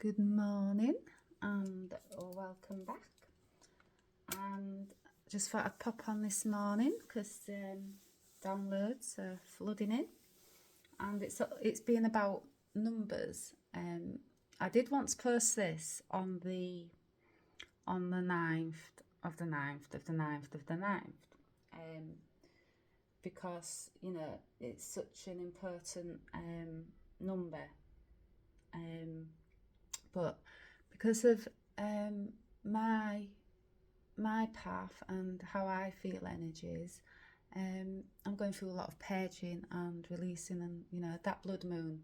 Good morning and welcome back. And just thought I'd pop on this morning because downloads are flooding in, and it's been about numbers. I did want to post this on the 9th of the 9th of the 9th of the 9th, because it's such an important number. But because of my path and how I feel energies, I'm going through a lot of purging and releasing, and that blood moon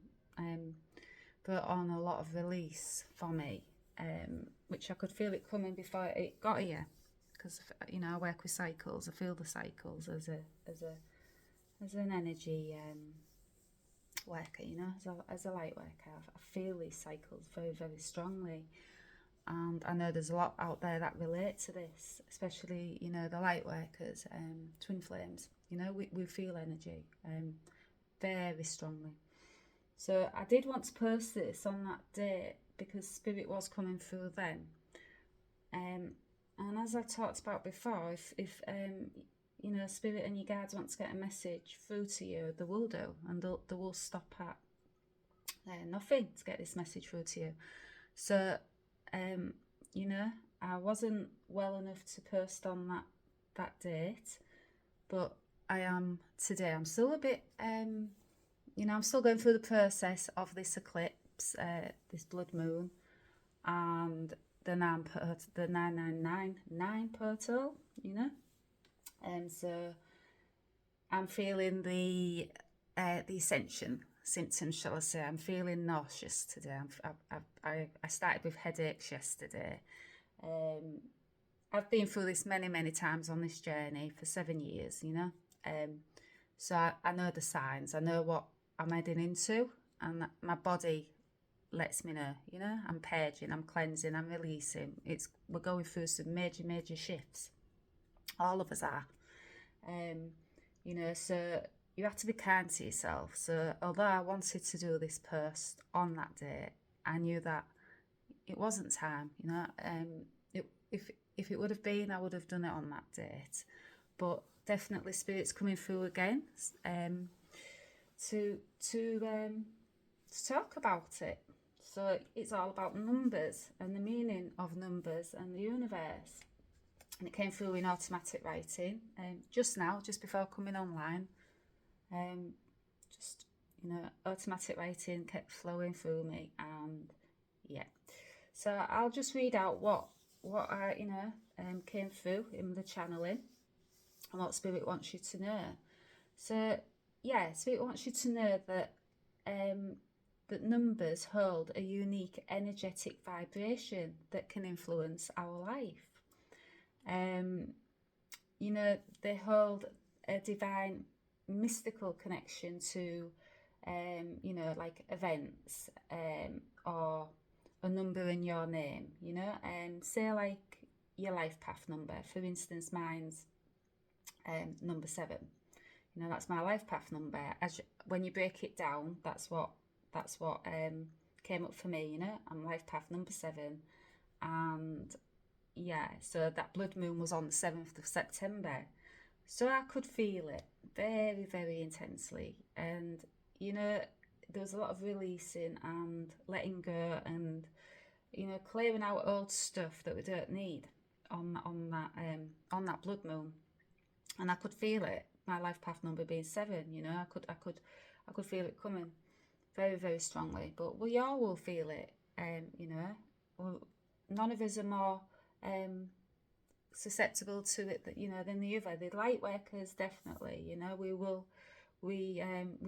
brought on a lot of release for me, which I could feel it coming before it got here, because I work with cycles. I feel the cycles as an energy worker, as a light worker. I feel these cycles very, very strongly, and I know there's a lot out there that relate to this, especially the light workers, twin flames. We feel energy very strongly. So I did want to post this on that day because spirit was coming through then, and as I talked about before, if spirit and your guides want to get a message through to you, they will do, and they will stop at nothing to get this message through to you. So I wasn't well enough to post on that date, but I am today. I'm still a bit I'm still going through the process of this eclipse, this blood moon, and the 999 portal, and so I'm feeling the Ascension symptoms, shall I say. I'm feeling nauseous today. I started with headaches yesterday. I've been through this many times on this journey for 7 years, so I know the signs. I know what I'm heading into, and my body lets me know. I'm purging, I'm cleansing, I'm releasing. We're going through some major shifts. All of us are. So you have to be kind to yourself. So although I wanted to do this post on that day, I knew that it wasn't time. If it would have been, I would have done it on that date. But definitely spirit's coming through again to talk about it. So it's all about numbers and the meaning of numbers and the universe. And it came through in automatic writing just now, just before coming online. Automatic writing kept flowing through me, and so I'll just read out what I came through in the channeling and what spirit wants you to know. So spirit wants you to know that that numbers hold a unique energetic vibration that can influence our life. They hold a divine mystical connection to like events, or a number in your name, say like your life path number. For instance, mine's number 7. That's my life path number. When you break it down, that's what came up for me. I'm life path number 7, and so that blood moon was on the 7th of September. So I could feel it very, very intensely. And, there was a lot of releasing and letting go and, clearing out old stuff that we don't need on that blood moon. And I could feel it, my life path number being 7, I could feel it coming very, very strongly. But we all will feel it, none of us are more susceptible to it than the other. The light workers, definitely, we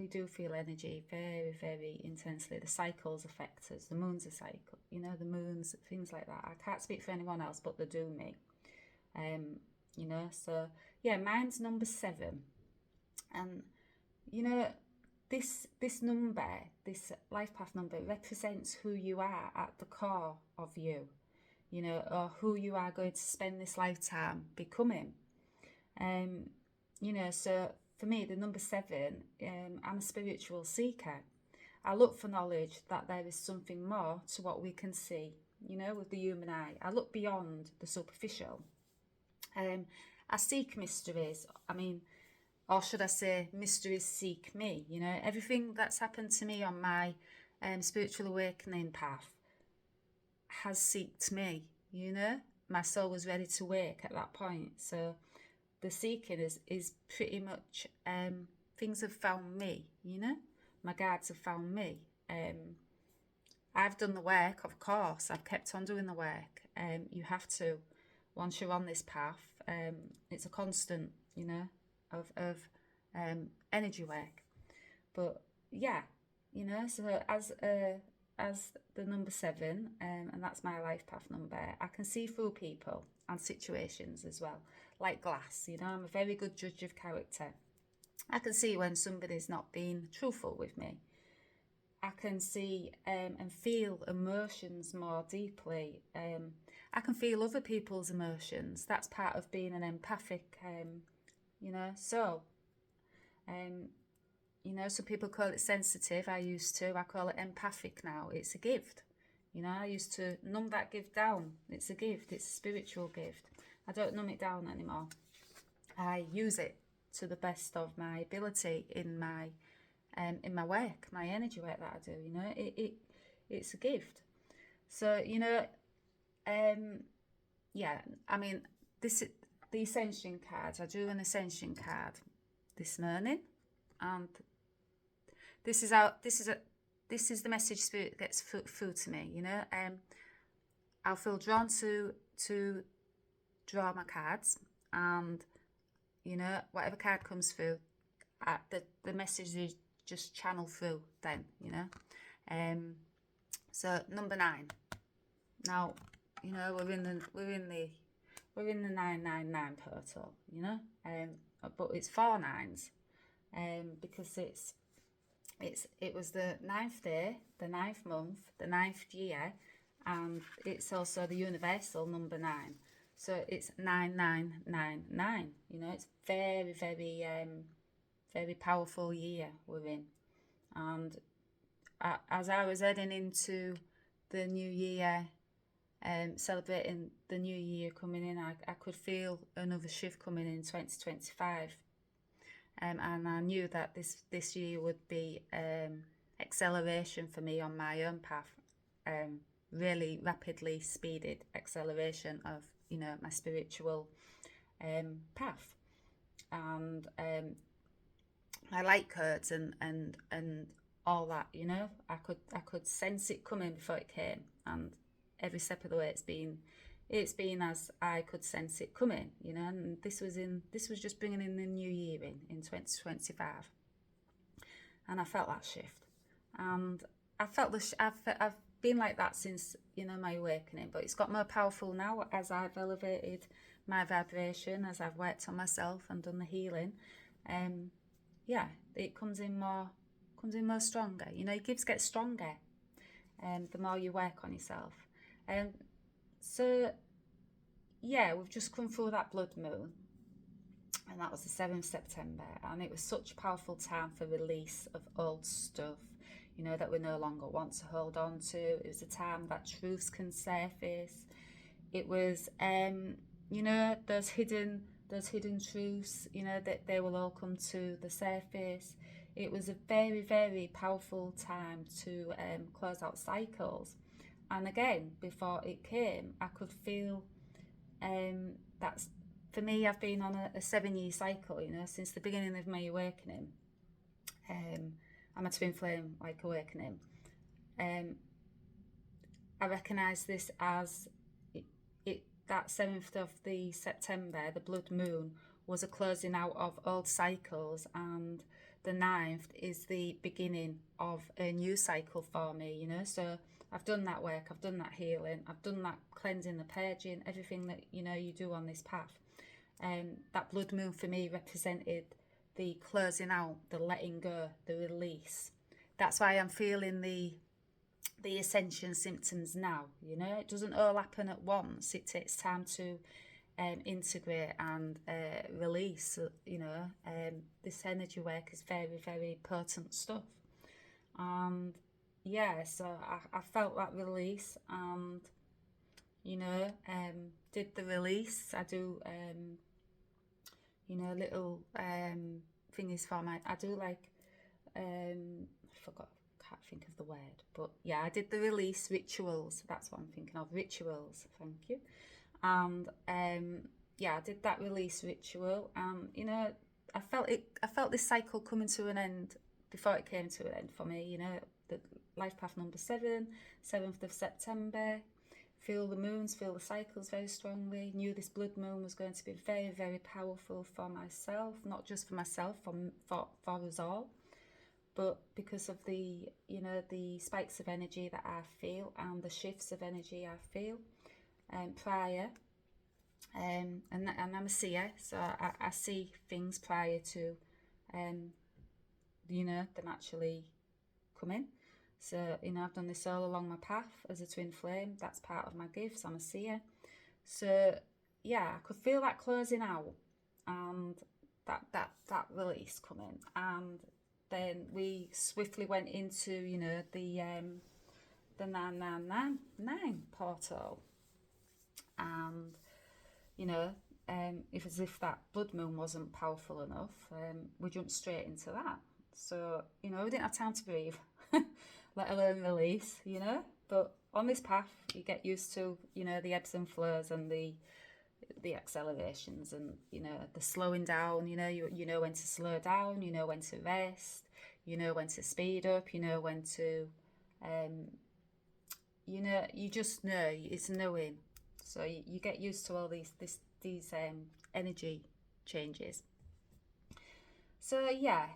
do feel energy very, very intensely. The cycles affect us. The moon's a cycle, the moons, things like that. I can't speak for anyone else, but they do me. So mine's number 7, and this number, this life path number, represents who you are at the core of you, or who you are going to spend this lifetime becoming. So for me, the number 7, I'm a spiritual seeker. I look for knowledge that there is something more to what we can see, you know, with the human eye. I look beyond the superficial. I seek mysteries. I mean, or should I say, mysteries seek me. You know, everything that's happened to me on my spiritual awakening path has seeked me. You know, my soul was ready to wake at that point. So the seeking is pretty much things have found me. You know, my guides have found me. I've done the work, of course. I've kept on doing the work. You have to, once you're on this path. It's a constant, you know, of energy work. But yeah, you know, so as the number 7, and that's my life path number, I can see through people and situations as well, like glass. You know, I'm a very good judge of character. I can see when somebody's not being truthful with me. I can see and feel emotions more deeply. I can feel other people's emotions. That's part of being an empathic, you know. So, you know, some people call it sensitive. I call it empathic now. It's a gift. You know, I used to numb that gift down. It's a gift. It's a spiritual gift. I don't numb it down anymore. I use it to the best of my ability in my work, my energy work that I do. You know, it's a gift. So, you know, yeah, I mean, the Ascension cards. I drew an Ascension card this morning, and this is the message Spirit gets through to me. You know, I'll feel drawn to draw my cards, and you know, whatever card comes through, the message is just channel through. Then, you know, so number 9. Now, you know, we're in the 999 portal, you know, but it's 4 9s, because it was the 9th day, the 9th month, the 9th year, and it's also the universal number 9. So it's 9999. You know, it's very, very, very powerful year we're in, and as I was heading into the new year, celebrating the new year coming in, I could feel another shift coming in 2025, and I knew that this year would be acceleration for me on my own path, really rapidly speeded acceleration of, you know, my spiritual path, and my light codes and all that. You know, I could sense it coming before it came, and every step of the way it's been as I could sense it coming, you know. And this was just bringing in the new year in 2025, and I felt that shift, and I've been like that since, you know, my awakening, but it's got more powerful now as I've elevated my vibration, as I've worked on myself and done the healing. Yeah, it comes in more stronger. You know, your gifts get stronger, the more you work on yourself. So yeah, we've just come through that blood moon, and that was the 7th September, and it was such a powerful time for release of old stuff, you know, that we no longer want to hold on to. It was a time that truths can surface. It was, you know, those hidden truths, you know, that they will all come to the surface. It was a very, very powerful time to close out cycles. And again, before it came, I could feel that's, for me, I've been on a 7-year cycle, you know, since the beginning of my awakening. I'm a twin flame like awakening. I recognise this as that 7th of the September, the blood moon, was a closing out of old cycles, and the 9th is the beginning of a new cycle for me, you know. So I've done that work, I've done that healing, I've done that cleansing, the purging, everything that, you know, you do on this path. That blood moon for me represented the closing out, the letting go, the release. That's why I'm feeling the Ascension symptoms now, you know. It doesn't all happen at once. It takes time to integrate and release, you know. This energy work is very, very potent stuff. And yeah, so I felt that release, and did the release. I do little thingies for my, I do like I forgot, can't think of the word, but yeah, I did the release rituals. That's what I'm thinking of, rituals. Thank you. And yeah, I did that release ritual, and I felt it. I felt this cycle coming to an end before it came to an end for me. The life path number 7, 7th of September. Feel the moons, feel the cycles very strongly. Knew this blood moon was going to be very, very powerful for myself, not just for myself, for us all, but because of the spikes of energy that I feel and the shifts of energy I feel prior. And I'm a seer, so I see things prior to them actually coming. So I've done this all along my path as a twin flame. That's part of my gifts. I'm a seer. So yeah, I could feel that closing out, and that release coming, and then we swiftly went into the 999 portal, and if as if that blood moon wasn't powerful enough, we jumped straight into that. So we didn't have time to breathe, let alone release. But on this path, you get used to the ebbs and flows and the accelerations, and the slowing down. You know when to slow down, you know when to rest, you know when to speed up, you know when to you just know, it's knowing. So you get used to all these energy changes. So yeah,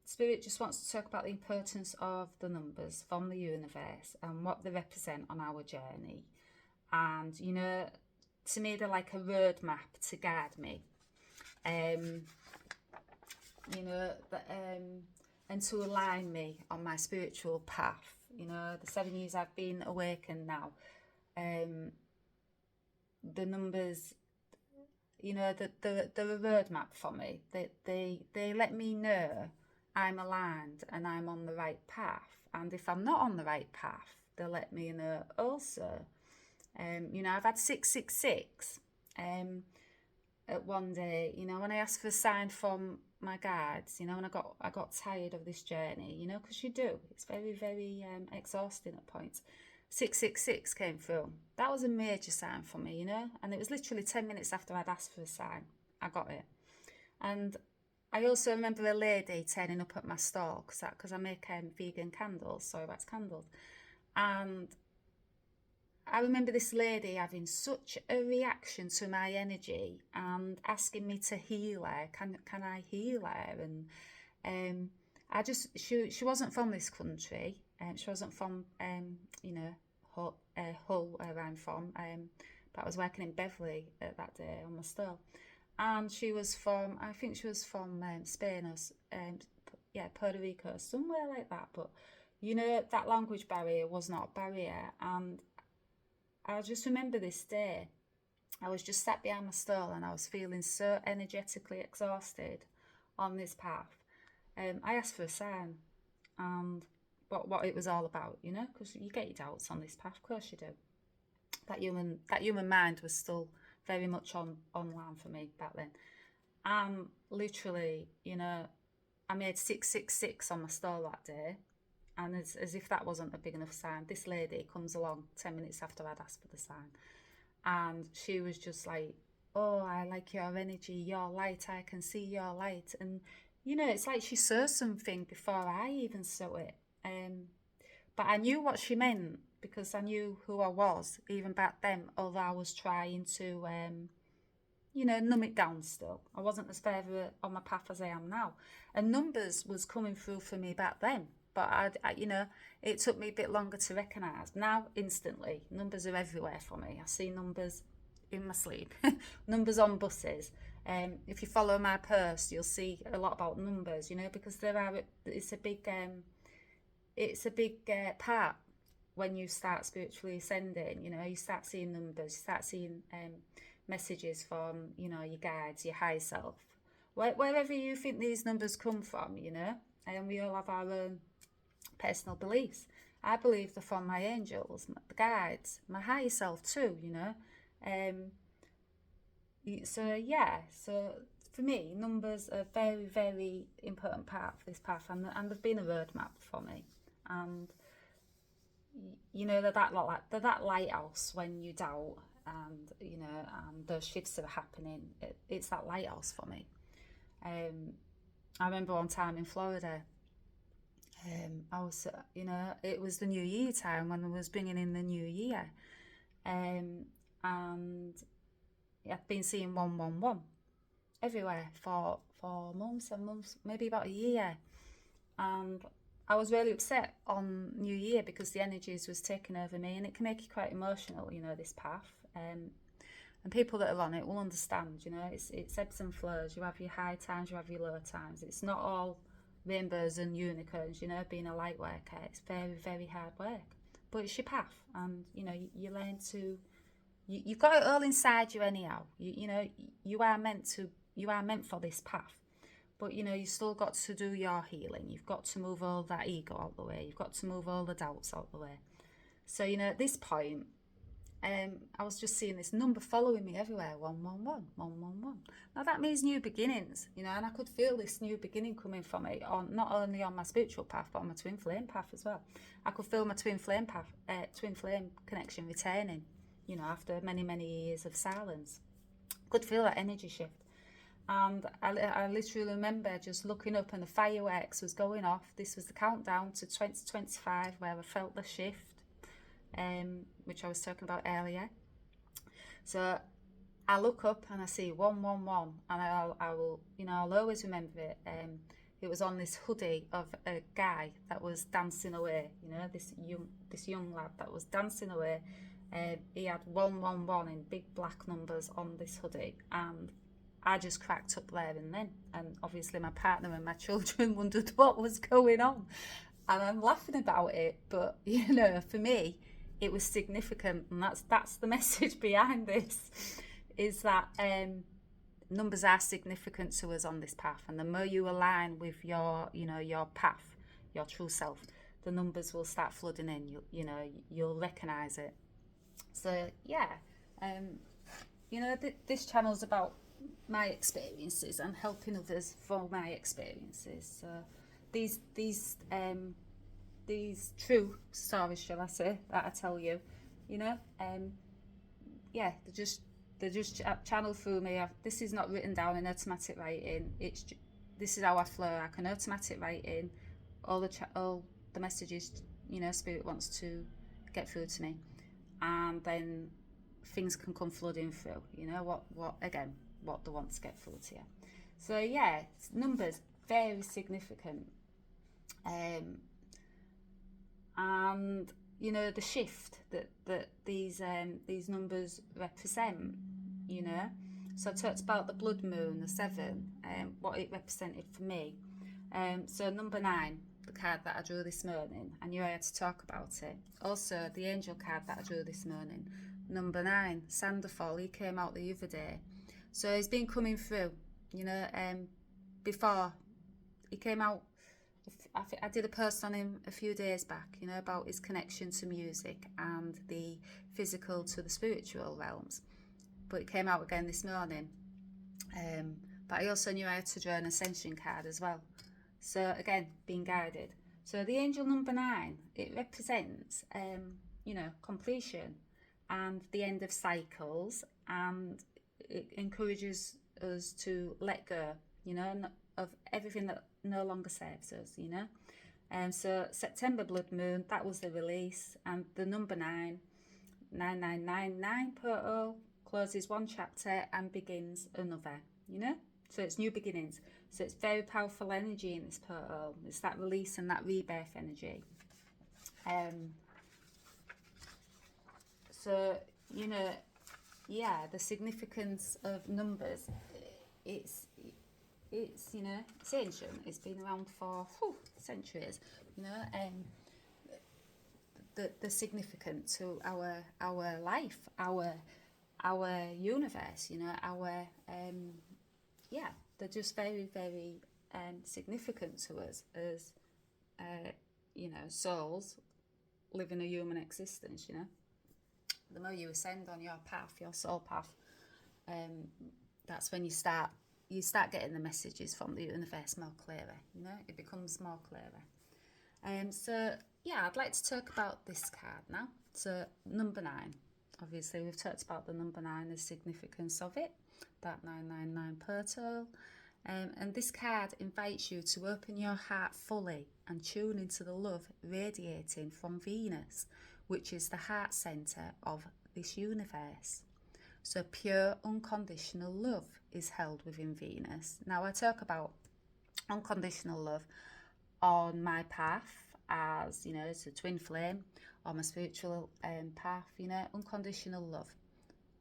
Spirit just wants to talk about the importance of the numbers from the universe and what they represent on our journey. And to me, they're like a roadmap to guide me. And to align me on my spiritual path. The 7 years I've been awakened now, the numbers, they're a roadmap for me. They let me know I'm aligned and I'm on the right path. And if I'm not on the right path, they let me know also. I've had 666 at one day, when I asked for a sign from my guides, and I got tired of this journey, because you do. It's very, very exhausting at points. 666 came through. That was a major sign for me, and it was literally 10 minutes after I'd asked for a sign, I got it. And I also remember a lady turning up at my stall, because I make vegan candles, soy wax candles, and I remember this lady having such a reaction to my energy and asking me to heal her. Can I heal her? And she wasn't from this country. She wasn't from Hull, where I'm from. But I was working in Beverley at that day on my stall, and she was from, I think she was from Spain or Puerto Rico, somewhere like that. But that language barrier was not a barrier, and I just remember this day, I was just sat behind my stall and I was feeling so energetically exhausted on this path. I asked for a sign, and what it was all about, because you get your doubts on this path, of course you do. That human mind was still very much online for me back then. And literally, I made 666 on my stall that day. And as if that wasn't a big enough sign, this lady comes along 10 minutes after I'd asked for the sign. And she was just like, oh, I like your energy, your light, I can see your light. And, it's like she saw something before I even saw it. But I knew what she meant, because I knew who I was, even back then, although I was trying to, numb it down still. I wasn't as further on my path as I am now. And numbers was coming through for me back then. But it took me a bit longer to recognise. Now, instantly, numbers are everywhere for me. I see numbers in my sleep, numbers on buses. If you follow my post, you'll see a lot about numbers. Because it's a big part when you start spiritually ascending. You start seeing numbers, you start seeing messages from your guides, your higher self, wherever you think these numbers come from. and we all have our own personal beliefs. I believe they're from my angels, the guides, my higher self too, you know. So yeah, so for me, numbers are a very, very important part of this path, and they've been a roadmap for me. And you know, they're that lighthouse when you doubt, and you know, and those shifts are happening. It's that lighthouse for me. I remember one time in Florida. I was, you know, it was the New Year time when I was bringing in the New Year, and I've been seeing 111 everywhere for months and months, maybe about a year, and I was really upset on New Year because the energies was taking over me, and it can make you quite emotional, you know, this path. And people that are on it will understand, you know, it's ebbs and flows. You have your high times, you have your low times. It's not all rainbows and unicorns, you know, being a light worker. It's very, very hard work. But it's your path, and, you know, you learn to, you've got it all inside you anyhow. You know, you are meant for this path. But, you know, you still got to do your healing. You've got to move all that ego out the way. You've got to move all the doubts out the way. So, you know, at this point, I was just seeing this number following me everywhere, 111, 111. Now that means new beginnings, you know, and I could feel this new beginning coming from me, on not only on my spiritual path, but on my twin flame path as well. I could feel my twin flame path, twin flame connection returning, you know, after many, many years of silence. Could feel that energy shift. And I literally remember just looking up and the fireworks was going off. This was the countdown to 2025 where I felt the shift. Which I was talking about earlier. So I look up and I see 111, and I will, you know, I'll always remember it. It was on this hoodie of a guy that was dancing away, you know, this young lad that was dancing away. He had 111 in big black numbers on this hoodie, and I just cracked up there and then. And obviously my partner and my children wondered what was going on, and I'm laughing about it, but you know, for me, it was significant, and that's the message behind this, is that numbers are significant to us on this path, and the more you align with your, you know, your path, your true self, the numbers will start flooding in. You know, you'll recognize it. So yeah, you know, this channel's about my experiences and helping others from my experiences. So these true stories, shall I say, that I tell you, you know, yeah, they're just channeled through me. This is not written down in automatic writing. This is how I flow. I can automatic write in all the messages, you know, Spirit wants to get through to me, and then things can come flooding through. You know what they want to get through to you. So yeah, numbers very significant. And you know, the shift that these numbers represent, you know. So I talked about the blood moon, the 7, what it represented for me. So number 9, the card that I drew this morning, I knew I had to talk about it. Also the angel card that I drew this morning, number 9, Sanderfall, he came out the other day. So he's been coming through, you know. Before he came out, I did a post on him a few days back, you know, about his connection to music and the physical to the spiritual realms. But it came out again this morning. But I also knew I had to draw an Ascension card as well. So again, being guided. So the angel number 9, it represents, you know, completion and the end of cycles, and it encourages us to let go, you know, of everything that no longer serves us, you know. So September blood moon, that was the release, and the number 9, 9999 portal, closes one chapter and begins another, you know. So it's new beginnings. So it's very powerful energy in this portal. It's that release and that rebirth energy. So, you know, yeah, the significance of numbers, it's you know, it's ancient. It's been around for centuries, you know. The significant to our life, our universe, you know, our yeah, they're just very, very significant to us as, souls living a human existence, The more you ascend on your path, your soul path, that's when you start getting the messages from the universe more clearer, It becomes more clearer. So, yeah, I'd like to talk about this card now. So, number 9. Obviously, we've talked about the number 9, the significance of it, that 999 portal. And this card invites you to open your heart fully and tune into the love radiating from Venus, which is the heart center of this universe. So pure unconditional love is held within Venus. Now, I talk about unconditional love on my path as, it's a twin flame, on my spiritual path, unconditional love.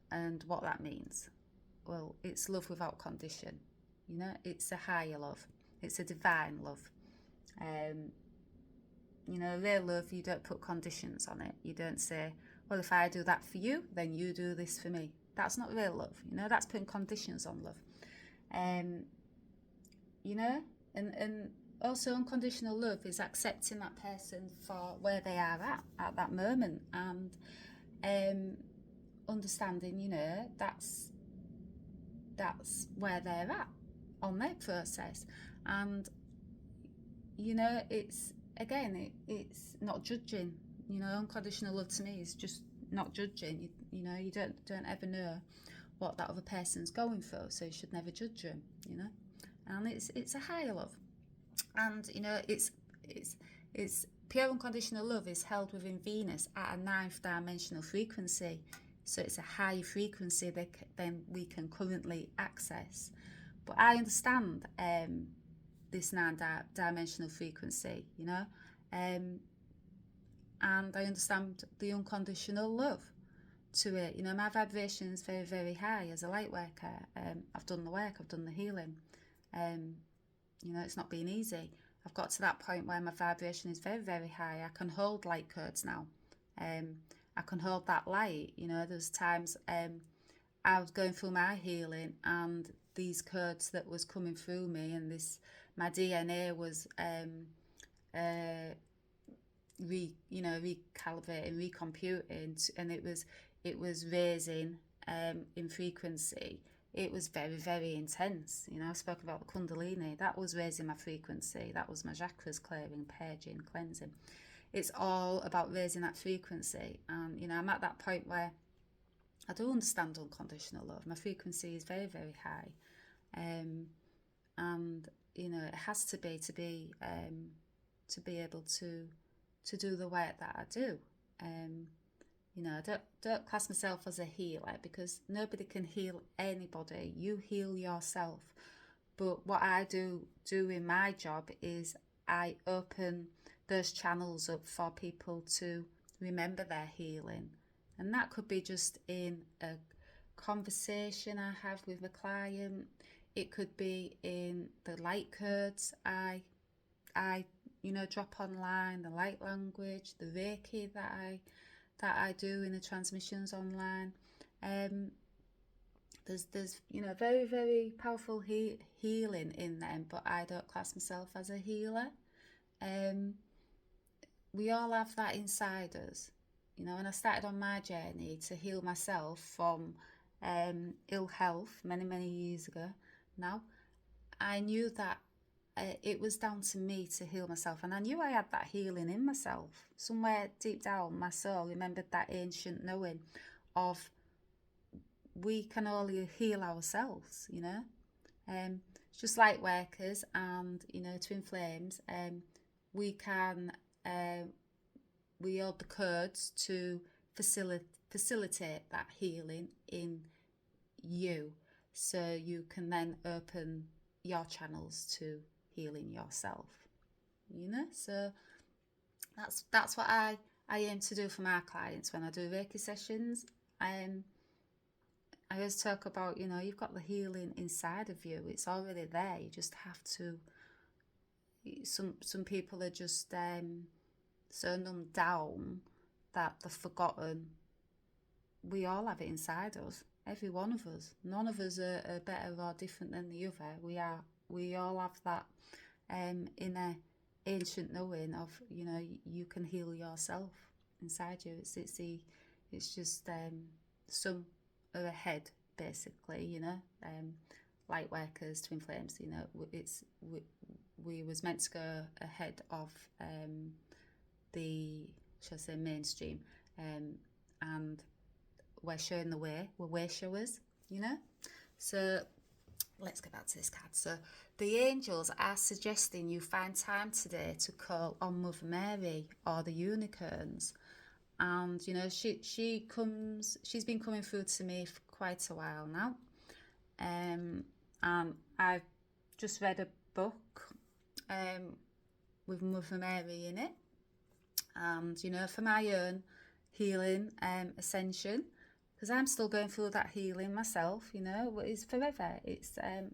And what that means, well, it's love without condition. It's a higher love. It's a divine love. Real love, you don't put conditions on it. You don't say, well, if I do that for you, then you do this for me. That's not real love. That's putting conditions on love. And also unconditional love is accepting that person for where they are at that moment, and understanding, that's where they're at on their process. And it's not judging. Unconditional love to me is just not judging. You don't ever know what that other person's going through, so you should never judge them. And it's a higher love. And it's pure unconditional love is held within Venus at a 9th dimensional frequency. So it's a higher frequency than we can currently access. But I understand this 9-dimensional frequency, and I understand the unconditional love to it. My vibration is very, very high as a light worker. I've done the work, I've done the healing. It's not been easy. I've got to that point where my vibration is very, very high. I can hold light codes now. I can hold that light. There's times I was going through my healing, and these codes that was coming through me, and my DNA was recalibrating, recomputing, and it was raising in frequency. It was very, very intense. I spoke about the Kundalini. That was raising my frequency. That was my chakras clearing, purging, cleansing. It's all about raising that frequency. And, I'm at that point where I do understand unconditional love. My frequency is very, very high. And, it has to be able to do the work that I do. I don't class myself as a healer, because nobody can heal anybody. You heal yourself. But what I do in my job is I open those channels up for people to remember their healing. And that could be just in a conversation I have with a client. It could be in the light codes I drop online, the light language, the Reiki that I do in the transmissions online. There's very, very powerful healing in them, but I don't class myself as a healer. We all have that inside us. When I started on my journey to heal myself from ill health many, many years ago now, I knew that it was down to me to heal myself, and I knew I had that healing in myself. Somewhere deep down, my soul remembered that ancient knowing of we can only heal ourselves. It's just light workers and twin flames. We can we hold the codes to facilitate that healing in you, so you can then open your channels to healing yourself. So that's what I aim to do for my clients when I do Reiki sessions. I always talk about, you've got the healing inside of you. It's already there. You just have to. Some people are just so numbed down that they've forgotten. We all have it inside us. Every one of us. None of us are better or different than the other. We are we all have that inner ancient knowing of, you know, you can heal yourself inside you. It's just some are ahead, basically, you know. Light workers, twin flames, you know, we was meant to go ahead of the, shall I say, mainstream, and we're showing the way. We're way showers, you know. So let's get back to this card. So the angels are suggesting you find time today to call on Mother Mary or the unicorns. And, you know, she's been coming through to me for quite a while now. And I've just read a book with Mother Mary in it. And, you know, for my own healing, Ascension, because I'm still going through that healing myself, you know, it's forever. It's a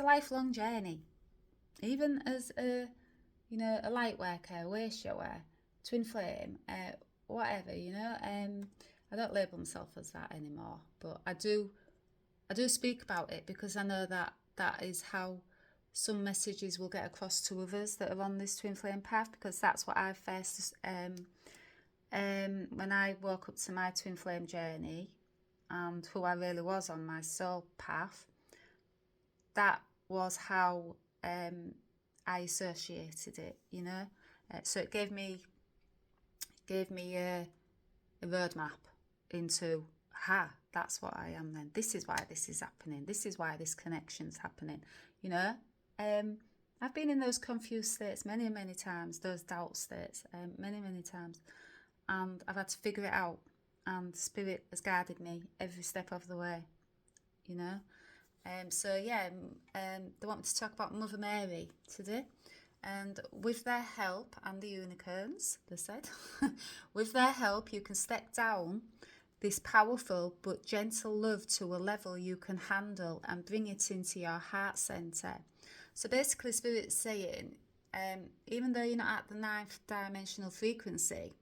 lifelong journey. Even as a, you know, a light worker, a way shower, twin flame, whatever, you know. I don't label myself as that anymore, but I do speak about it because I know that is how some messages will get across to others that are on this twin flame path, because that's what I first when I woke up to my twin flame journey and who I really was on my soul path. That was how I associated it, you know. So it gave me a roadmap into, that's what I am then. This is why this is happening. This is why this connection's happening, you know. I've been in those confused states many, many times, those doubt states, many, many times. And I've had to figure it out. And Spirit has guided me every step of the way, you know. So yeah, they want me to talk about Mother Mary today. And with their help, and the unicorns, they said, with their help, you can step down this powerful but gentle love to a level you can handle and bring it into your heart center. So basically, Spirit's saying, even though you're not at the 9th dimensional frequency,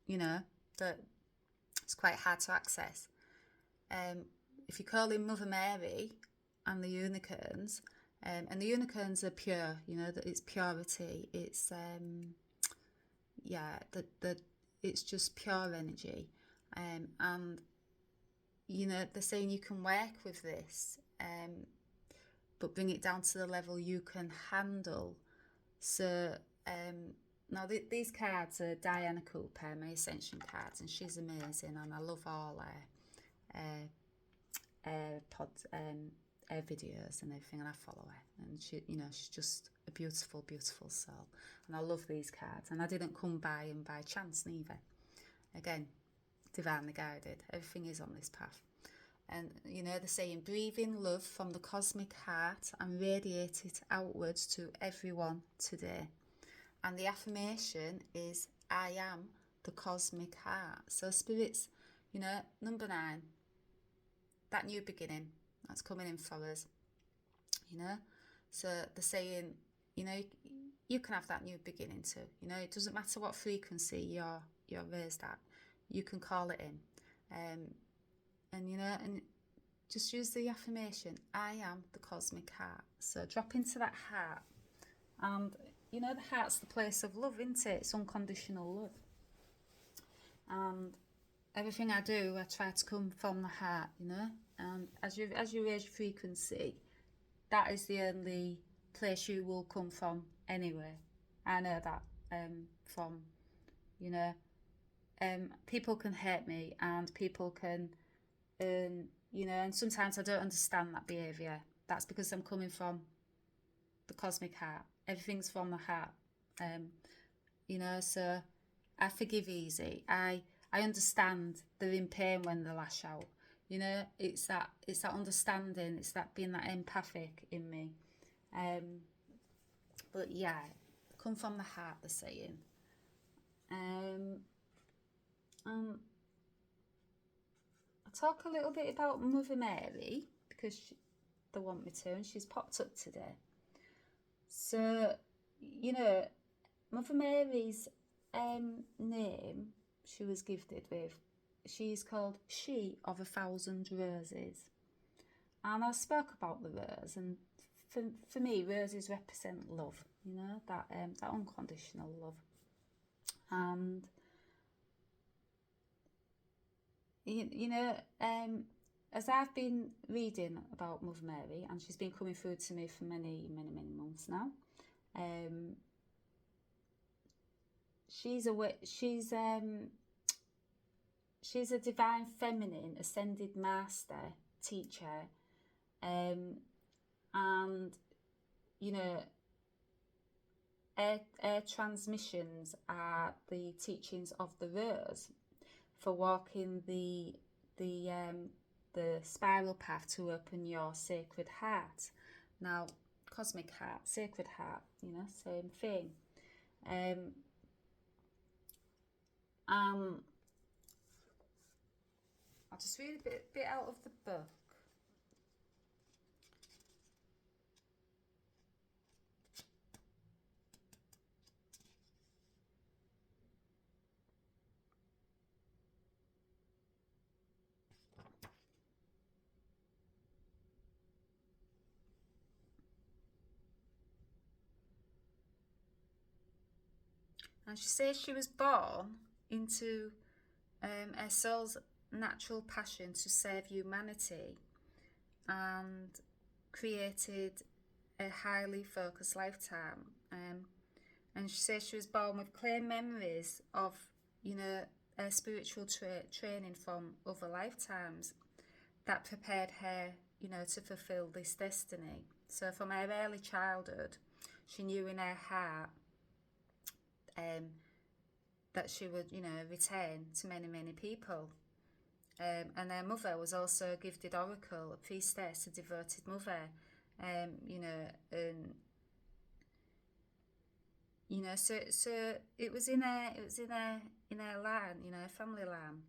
you know, that it's quite hard to access. If you call in Mother Mary and the unicorns, and the unicorns are pure, you know, that it's purity. It's it's just pure energy, and you know, they're saying you can work with this, but bring it down to the level you can handle. So now these cards are Diana Cooper, my Ascension cards, and she's amazing, and I love all her videos and everything, and I follow her, and she, you know, she's just a beautiful, beautiful soul, and I love these cards, and I didn't come by them by chance neither. Again, divinely guided. Everything is on this path. And you know, they're saying breathe in love from the cosmic heart and radiate it outwards to everyone today. And the affirmation is, I am the cosmic heart. So Spirits, you know, number 9, that new beginning that's coming in for us, you know. So they're saying, you know, you can have that new beginning too. You know, it doesn't matter what frequency you're raised at, you can call it in, and you know, and just use the affirmation, I am the cosmic heart. So drop into that heart, and you know, the heart's the place of love, isn't it? It's unconditional love, and everything I do, I try to come from the heart, you know. And as you raise your frequency, that is the only place you will come from anyway. I know that from, you know, people can hurt me, and people can, you know, and sometimes I don't understand that behaviour. That's because I'm coming from the cosmic heart. Everything's from the heart, you know. So I forgive easy. I understand they're in pain when they lash out. You know, it's that understanding. It's that being that empathic in me. But yeah, come from the heart, they're saying. I'll talk a little bit about Mother Mary because they want me to, and she's popped up today. So, you know, Mother Mary's name she was gifted with, she's called She of 1,000 Roses. And I spoke about the rose, and for me, roses represent love, you know, that unconditional love. And you know, as I've been reading about Mother Mary, and she's been coming through to me for many months now. She's a divine feminine ascended master teacher, and you know, her transmissions are the teachings of the rose for walking the spiral path to open your sacred heart. Now, cosmic heart, sacred heart, you know, same thing. I'll just read a bit out of the book. And she says she was born into her soul's natural passion to serve humanity, and created a highly focused lifetime. And she says she was born with clear memories of, you know, her spiritual training from other lifetimes that prepared her, you know, to fulfill this destiny. So from her early childhood, she knew in her heart that she would, you know, return to many people. And her mother was also a gifted oracle, a priestess, a devoted mother. You know, and you know, so it was in her line, you know, family line.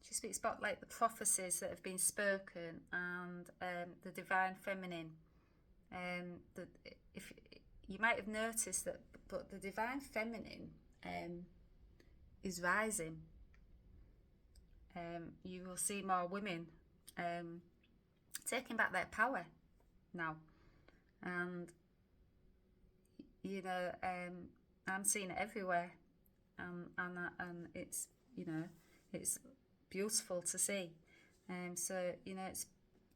She speaks about like the prophecies that have been spoken, and the divine feminine. If you might have noticed that, but the divine feminine is rising. You will see more women taking back their power now, and you know, I'm seeing it everywhere, and it's, you know, it's beautiful to see. So you know,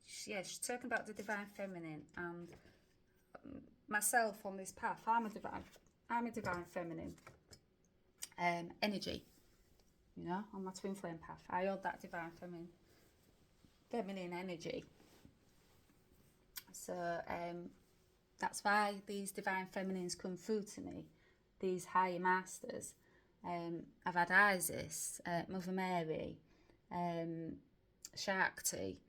she's talking about the divine feminine, and myself on this path, I'm a divine feminine energy. You know, on my twin flame path, I hold that divine feminine energy. So that's why these divine feminines come through to me, these higher masters. I've had Isis, Mother Mary, Shakti,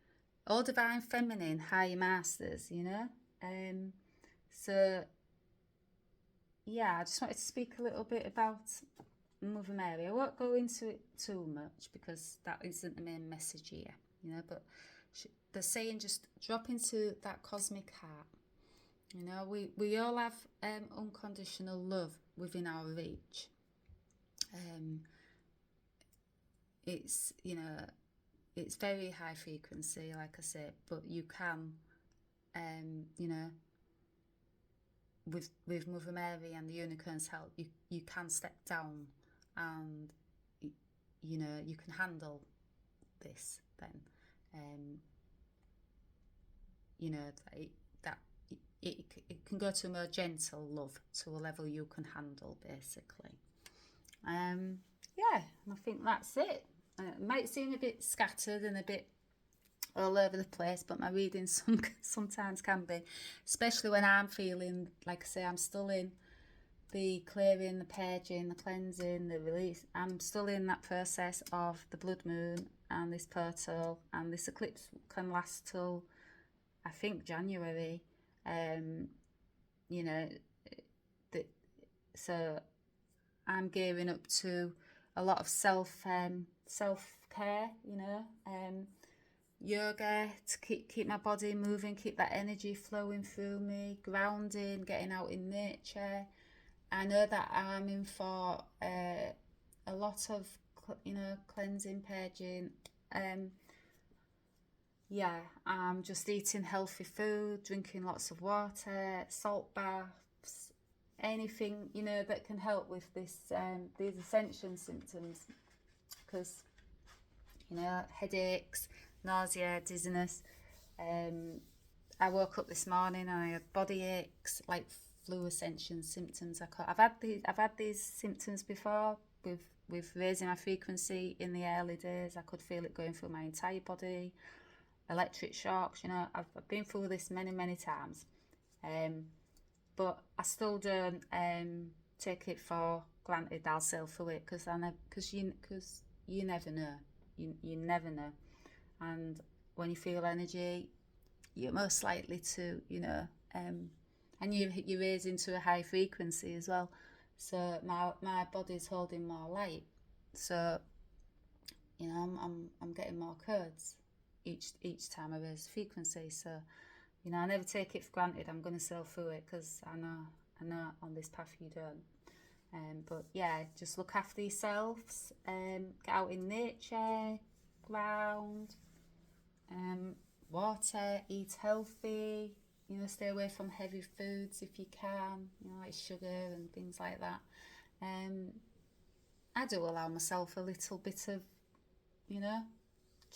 all divine feminine higher masters, you know. So yeah, I just wanted to speak a little bit about Mother Mary. I won't go into it too much because that isn't the main message here, you know, but they're saying just drop into that cosmic heart. You know, we all have unconditional love within our reach. It's, you know, it's very high frequency, like I said, but you can, you know, with Mother Mary and the unicorn's help, you can step down, and you know, you can handle this then. You know, that it can go to a more gentle love, to a level you can handle, basically. Yeah, I think that's it. It might seem a bit scattered and a bit all over the place, but my reading sometimes can be, especially when I'm feeling, like I say, I'm still in the clearing, the purging, the cleansing, the release. I'm still in that process of the blood moon and this portal, and this eclipse can last till, I think, January. You know, so I'm gearing up to a lot of self care, you know, yoga to keep my body moving, keep that energy flowing through me, grounding, getting out in nature. I know that I'm in for a lot of, cleansing, purging. Yeah, I'm just eating healthy food, drinking lots of water, salt baths, anything, that can help with these Ascension symptoms. Because, headaches, nausea, dizziness. I woke up this morning and I had body aches, like flu Ascension symptoms. I've had these symptoms before with raising my frequency in the early days. I could feel it going through my entire body, electric shocks. I've been through this many times, but I still don't take it for granted. I'll sail through it because you never know. You never know, and when you feel energy, you're most likely to, and you raise into a high frequency as well. So my body's holding more light. So, I'm getting more codes each time I raise frequency. So, I never take it for granted. I'm going to sail through it because I know on this path you don't. But yeah, just look after yourselves. Get out in nature, ground, water, eat healthy. Stay away from heavy foods if you can. Like sugar and things like that. I do allow myself a little bit of,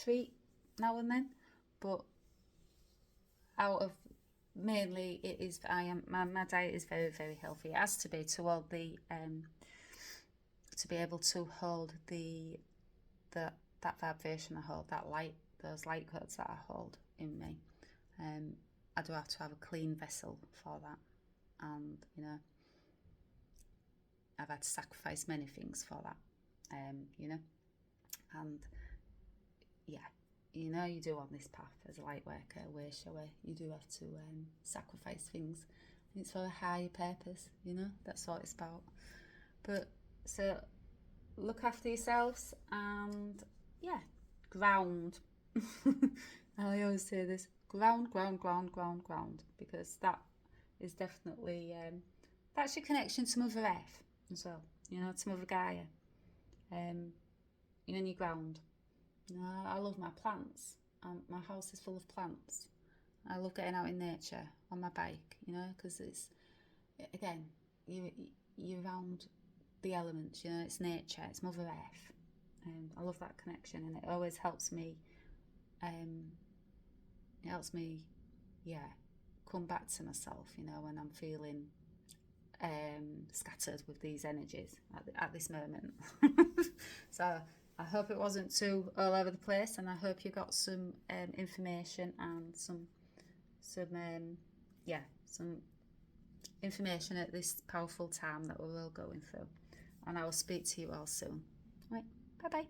treat now and then, but out of mainly it is my diet is very, very healthy. It has to be to hold the to be able to hold that vibration I hold, that light, those light codes that I hold in me. I do have to have a clean vessel for that, and I've had to sacrifice many things for that, and yeah, you do on this path as a light worker, way shower, you do have to sacrifice things. It's for a higher purpose, that's what it's about. But so look after yourselves and yeah, ground. I always say this: ground, because that is definitely that's your connection to Mother Earth as well. To Mother Gaia. And your ground. I love my plants. My house is full of plants. I love getting out in nature on my bike, because it's, again, you're around the elements, it's nature, it's Mother Earth. I love that connection, and it always helps me, come back to myself, when I'm feeling scattered with these energies at this moment. So I hope it wasn't too all over the place, and I hope you got some information and some information at this powerful time that we're all going through. And I will speak to you all soon. Right, bye bye.